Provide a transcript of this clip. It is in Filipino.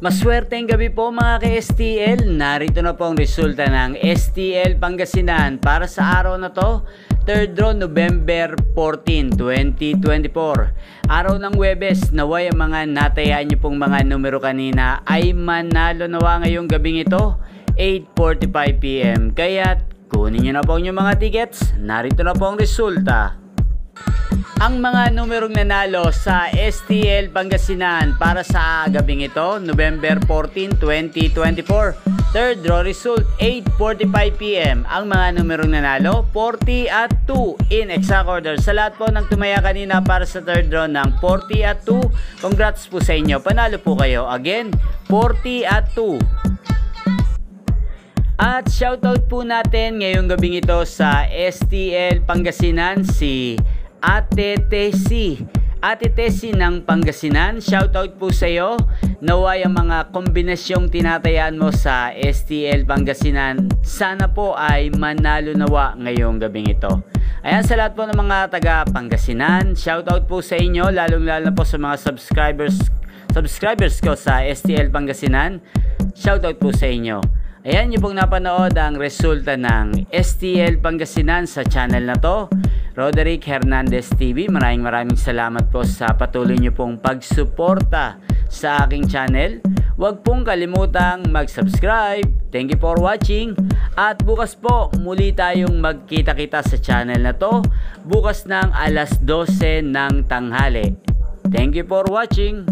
Maswerteng gabi po mga ka-STL. Narito na po ang resulta ng STL Pangasinan para sa araw na to, 3rd draw November 14, 2024. Araw ng Huwebes, naway ang mga natayaan nyo pong mga numero kanina ay manalo nawa ngayong gabing ito, 8:45 PM. Kaya kunin nyo na po yung mga tickets. Narito na po ang resulta. Ang mga numerong nanalo sa STL Pangasinan para sa gabing ito, November 14, 2024. 3rd draw result, 8:45 PM. Ang mga numerong nanalo, 40 at 2 in exact order. Sa lahat po ng tumaya kanina para sa 3rd draw ng 40 at 2, congrats po sa inyo. Panalo po kayo. Again, 40 at 2. At shoutout po natin ngayong gabing ito sa STL Pangasinan si Ate Tessie. Ate Tessie ng Pangasinan, shoutout po sa iyo. Naway ang mga kombinasyong tinatayaan mo sa STL Pangasinan, sana po ay manalo nawa ngayong gabing ito. Ayan, sa lahat po ng mga taga Pangasinan, shoutout po sa inyo, lalong-lalo po sa mga subscribers ko sa STL Pangasinan. Shoutout po sa inyo. Ayan, yung pong napanood ang resulta ng STL Pangasinan sa channel na to, Roderick Hernandez TV. Maraming salamat po sa patuloy nyo pong pagsuporta sa aking channel. Huwag pong kalimutang mag-subscribe. Thank you for watching. At bukas po, muli tayong magkita-kita sa channel na to. Bukas ng alas 12 ng tanghali. Thank you for watching.